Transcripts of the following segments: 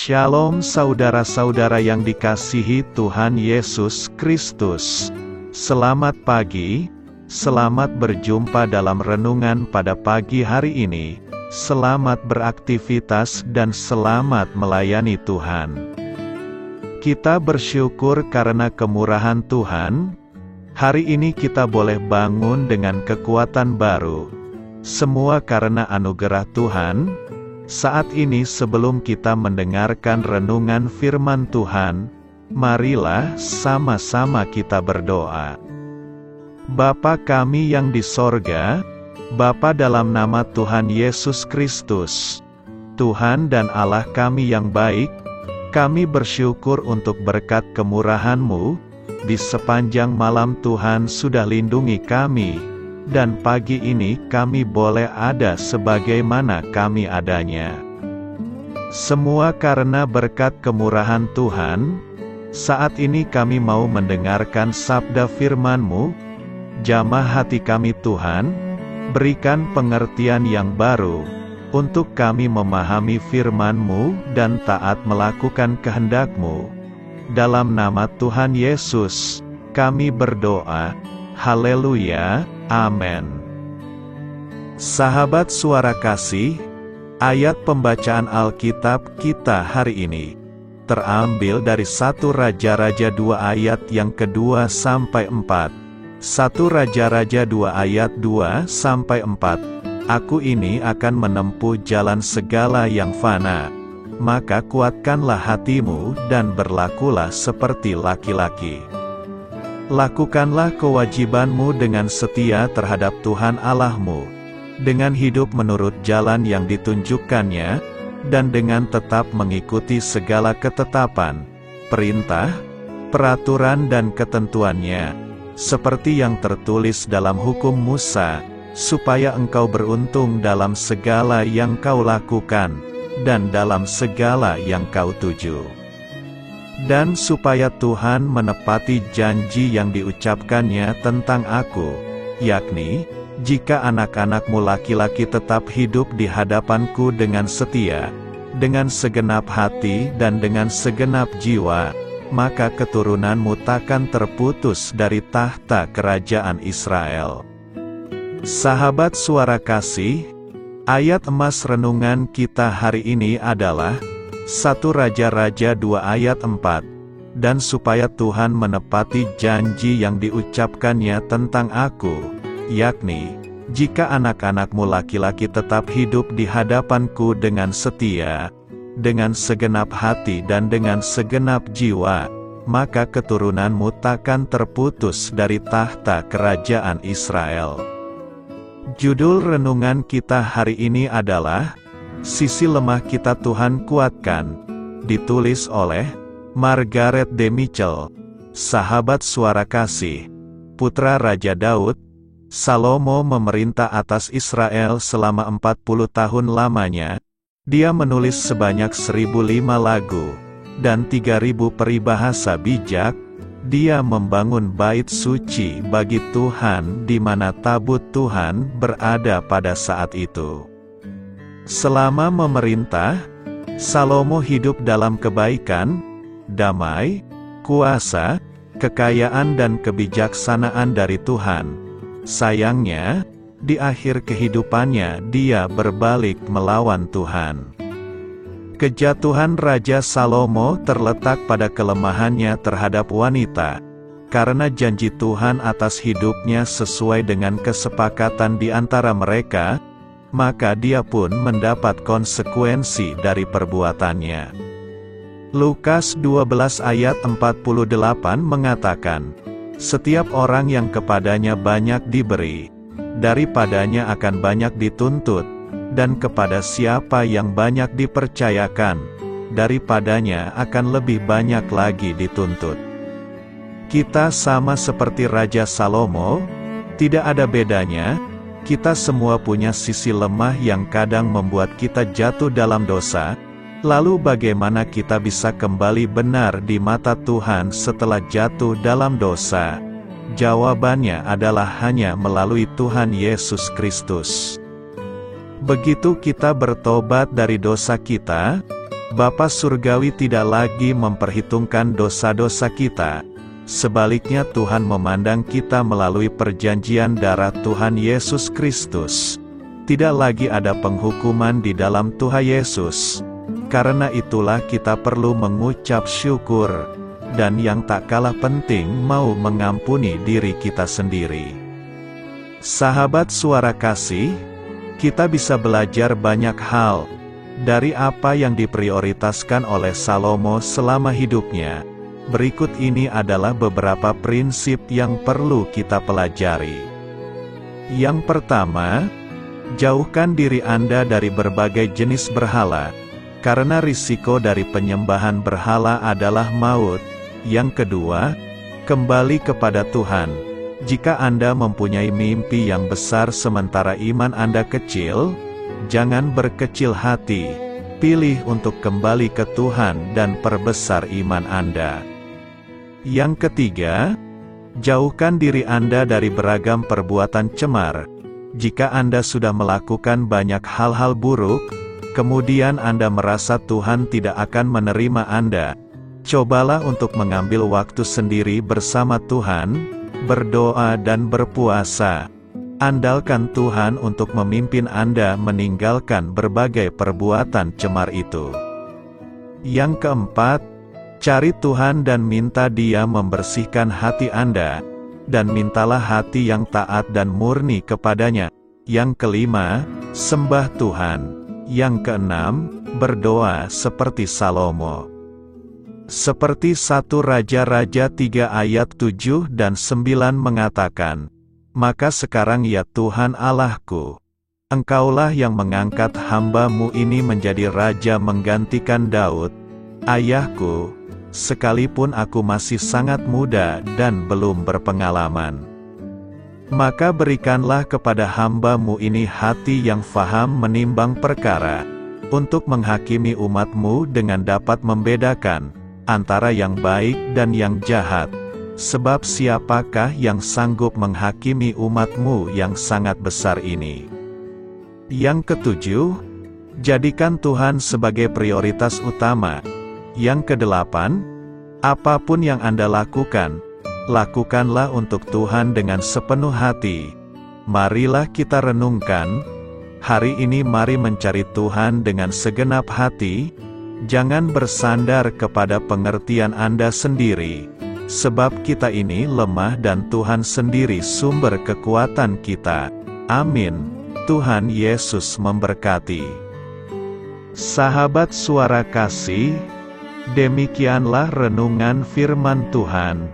Shalom saudara-saudara yang dikasihi Tuhan Yesus Kristus. Selamat pagi, selamat berjumpa dalam renungan pada pagi hari ini. Selamat beraktivitas dan selamat melayani Tuhan. Kita bersyukur karena kemurahan Tuhan. Hari ini kita boleh bangun dengan kekuatan baru. Semua karena anugerah Tuhan. Saat ini sebelum kita mendengarkan renungan firman Tuhan, marilah sama-sama kita berdoa. Bapa kami yang di sorga, Bapa dalam nama Tuhan Yesus Kristus, Tuhan dan Allah kami yang baik, kami bersyukur untuk berkat kemurahan-Mu, di sepanjang malam Tuhan sudah lindungi kami, dan pagi ini kami boleh ada sebagaimana kami adanya. Semua karena berkat kemurahan Tuhan. Saat ini kami mau mendengarkan sabda firman-Mu. Jamah hati kami Tuhan, berikan pengertian yang baru, untuk kami memahami firman-Mu dan taat melakukan kehendak-Mu. Dalam nama Tuhan Yesus, kami berdoa. Haleluya. Amin. Sahabat suara kasih, ayat pembacaan Alkitab kita hari ini terambil dari 1 Raja-Raja 2 ayat yang kedua sampai 4. 1 Raja-Raja 2 ayat 2 sampai 4. Aku ini akan menempuh jalan segala yang fana. Maka kuatkanlah hatimu dan berlakulah seperti laki-laki. Lakukanlah kewajibanmu dengan setia terhadap Tuhan Allahmu, dengan hidup menurut jalan yang ditunjukkannya, dan dengan tetap mengikuti segala ketetapan, perintah, peraturan dan ketentuannya, seperti yang tertulis dalam hukum Musa, supaya engkau beruntung dalam segala yang kau lakukan, dan dalam segala yang kau tuju. Dan supaya Tuhan menepati janji yang diucapkannya tentang aku, yakni, jika anak-anakmu laki-laki tetap hidup di hadapanku dengan setia, dengan segenap hati dan dengan segenap jiwa, maka keturunanmu takkan terputus dari tahta kerajaan Israel. Sahabat suara kasih, ayat emas renungan kita hari ini adalah 1 Raja-Raja 2 ayat 4, dan supaya Tuhan menepati janji yang diucapkannya tentang aku, yakni, jika anak-anakmu laki-laki tetap hidup di hadapanku dengan setia, dengan segenap hati dan dengan segenap jiwa, maka keturunanmu takkan terputus dari tahta kerajaan Israel. Judul renungan kita hari ini adalah Sisi lemah kita Tuhan kuatkan, ditulis oleh Margaret D. Mitchell. Sahabat suara kasih, putra Raja Daud, Salomo memerintah atas Israel selama 40 tahun lamanya. Dia menulis sebanyak 1005 lagu, dan 3000 peribahasa bijak. Dia membangun bait suci bagi Tuhan di mana tabut Tuhan berada pada saat itu. Selama memerintah, Salomo hidup dalam kebaikan, damai, kuasa, kekayaan dan kebijaksanaan dari Tuhan. Sayangnya, di akhir kehidupannya dia berbalik melawan Tuhan. Kejatuhan Raja Salomo terletak pada kelemahannya terhadap wanita, karena janji Tuhan atas hidupnya sesuai dengan kesepakatan di antara mereka, maka dia pun mendapat konsekuensi dari perbuatannya. Lukas 12 ayat 48 mengatakan, setiap orang yang kepadanya banyak diberi, daripadanya akan banyak dituntut, dan kepada siapa yang banyak dipercayakan, daripadanya akan lebih banyak lagi dituntut. Kita sama seperti Raja Salomo, tidak ada bedanya. Kita semua punya sisi lemah yang kadang membuat kita jatuh dalam dosa. Lalu bagaimana kita bisa kembali benar di mata Tuhan setelah jatuh dalam dosa? Jawabannya adalah hanya melalui Tuhan Yesus Kristus. Begitu kita bertobat dari dosa kita, Bapa Surgawi tidak lagi memperhitungkan dosa-dosa kita. Sebaliknya Tuhan memandang kita melalui perjanjian darah Tuhan Yesus Kristus. Tidak lagi ada penghukuman di dalam Tuhan Yesus. Karena itulah kita perlu mengucap syukur, dan yang tak kalah penting mau mengampuni diri kita sendiri. Sahabat Suara Kasih, kita bisa belajar banyak hal dari apa yang diprioritaskan oleh Salomo selama hidupnya. Berikut ini adalah beberapa prinsip yang perlu kita pelajari. Yang pertama, jauhkan diri Anda dari berbagai jenis berhala, karena risiko dari penyembahan berhala adalah maut. Yang kedua, kembali kepada Tuhan. Jika Anda mempunyai mimpi yang besar sementara iman Anda kecil, jangan berkecil hati. Pilih untuk kembali ke Tuhan dan perbesar iman Anda. Yang ketiga, jauhkan diri Anda dari beragam perbuatan cemar. Jika Anda sudah melakukan banyak hal-hal buruk, kemudian Anda merasa Tuhan tidak akan menerima Anda, cobalah untuk mengambil waktu sendiri bersama Tuhan, berdoa dan berpuasa. Andalkan Tuhan untuk memimpin Anda meninggalkan berbagai perbuatan cemar itu. Yang keempat, cari Tuhan dan minta Dia membersihkan hati Anda, dan mintalah hati yang taat dan murni kepadanya. Yang kelima, sembah Tuhan. Yang keenam, berdoa seperti Salomo. Seperti 1 Raja-Raja 3 ayat 7 dan 9 mengatakan, "Maka sekarang ya Tuhan Allahku, Engkaulah yang mengangkat hamba-Mu ini menjadi raja menggantikan Daud, ayahku, sekalipun aku masih sangat muda dan belum berpengalaman. Maka berikanlah kepada hamba-Mu ini hati yang faham menimbang perkara, untuk menghakimi umat-Mu dengan dapat membedakan antara yang baik dan yang jahat. Sebab siapakah yang sanggup menghakimi umat-Mu yang sangat besar ini?" Yang ketujuh, jadikan Tuhan sebagai prioritas utama. Yang kedelapan, apapun yang Anda lakukan, lakukanlah untuk Tuhan dengan sepenuh hati. Marilah kita renungkan, hari ini mari mencari Tuhan dengan segenap hati. Jangan bersandar kepada pengertian Anda sendiri, sebab kita ini lemah dan Tuhan sendiri sumber kekuatan kita. Amin. Tuhan Yesus memberkati. Sahabat Suara Kasih, demikianlah renungan firman Tuhan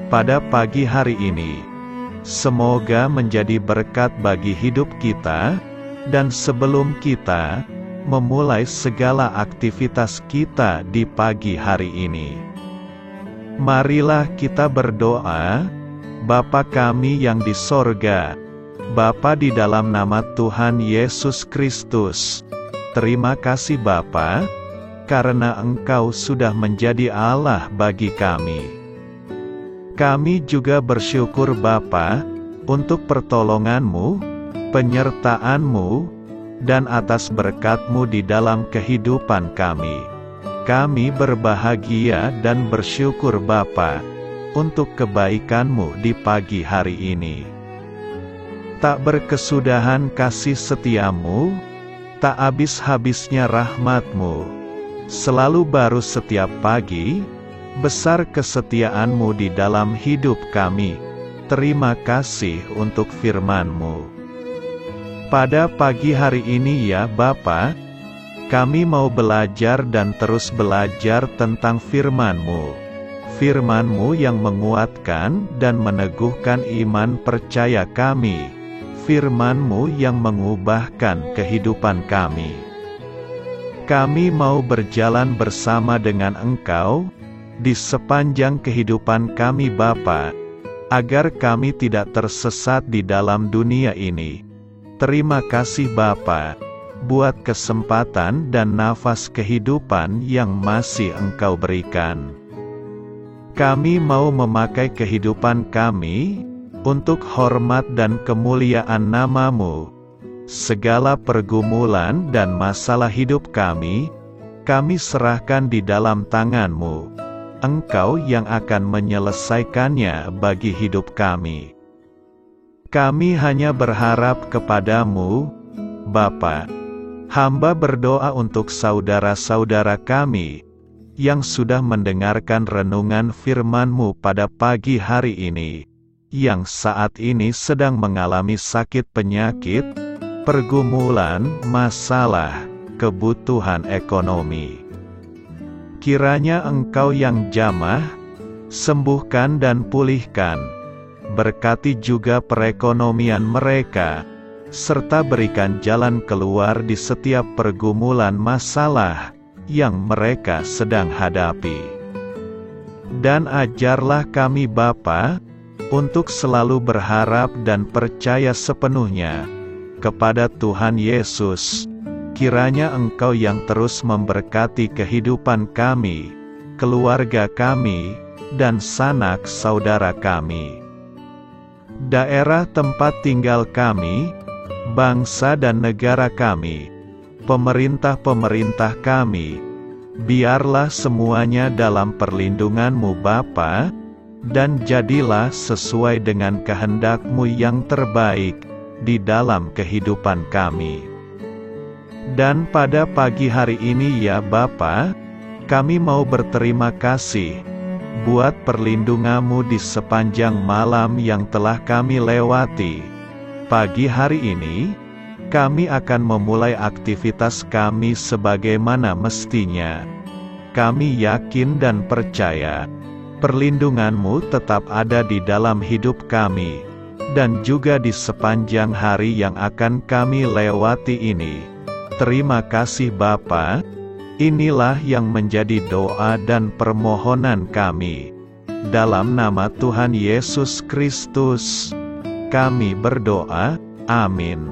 pada pagi hari ini. Semoga menjadi berkat bagi hidup kita, dan sebelum kita memulai segala aktivitas kita di pagi hari ini, marilah kita berdoa. Bapa kami yang di sorga, Bapa di dalam nama Tuhan Yesus Kristus, terima kasih Bapa, karena Engkau sudah menjadi Allah bagi kami. Kami juga bersyukur Bapa, untuk pertolongan-Mu, penyertaan-Mu, dan atas berkat-Mu di dalam kehidupan kami. Kami berbahagia dan bersyukur Bapa, untuk kebaikan-Mu di pagi hari ini. Tak berkesudahan kasih setia-Mu, tak habis-habisnya rahmat-Mu. Selalu baru setiap pagi, besar kesetiaan-Mu di dalam hidup kami. Terima kasih untuk firman-Mu. Pada pagi hari ini ya Bapa, kami mau belajar dan terus belajar tentang firman-Mu. Firman-Mu yang menguatkan dan meneguhkan iman percaya kami. Firman-Mu yang mengubahkan kehidupan kami. Kami mau berjalan bersama dengan Engkau di sepanjang kehidupan kami Bapa, agar kami tidak tersesat di dalam dunia ini. Terima kasih Bapa, buat kesempatan dan nafas kehidupan yang masih Engkau berikan. Kami mau memakai kehidupan kami untuk hormat dan kemuliaan nama-Mu. Segala pergumulan dan masalah hidup kami kami serahkan di dalam tangan-Mu. Engkau yang akan menyelesaikannya bagi hidup kami. Kami hanya berharap kepadamu, Bapa. Hamba berdoa untuk saudara-saudara kami, yang sudah mendengarkan renungan firman-Mu pada pagi hari ini, yang saat ini sedang mengalami sakit penyakit, pergumulan, masalah, kebutuhan ekonomi. Kiranya Engkau yang jamah, sembuhkan dan pulihkan. Berkati juga perekonomian mereka, serta berikan jalan keluar di setiap pergumulan masalah yang mereka sedang hadapi. Dan ajarlah kami Bapa, untuk selalu berharap dan percaya sepenuhnya kepada Tuhan Yesus. Kiranya Engkau yang terus memberkati kehidupan kami, keluarga kami, dan sanak saudara kami. Daerah tempat tinggal kami, bangsa dan negara kami, pemerintah-pemerintah kami, biarlah semuanya dalam perlindungan-Mu Bapa, dan jadilah sesuai dengan kehendak-Mu yang terbaik di dalam kehidupan kami. Dan pada pagi hari ini ya Bapa, kami mau berterima kasih buat perlindungan-Mu di sepanjang malam yang telah kami lewati. Pagi hari ini, kami akan memulai aktivitas kami sebagaimana mestinya. Kami yakin dan percaya, perlindungan-Mu tetap ada di dalam hidup kami, dan juga di sepanjang hari yang akan kami lewati ini. Terima kasih Bapa. Inilah yang menjadi doa dan permohonan kami. Dalam nama Tuhan Yesus Kristus, kami berdoa. Amin.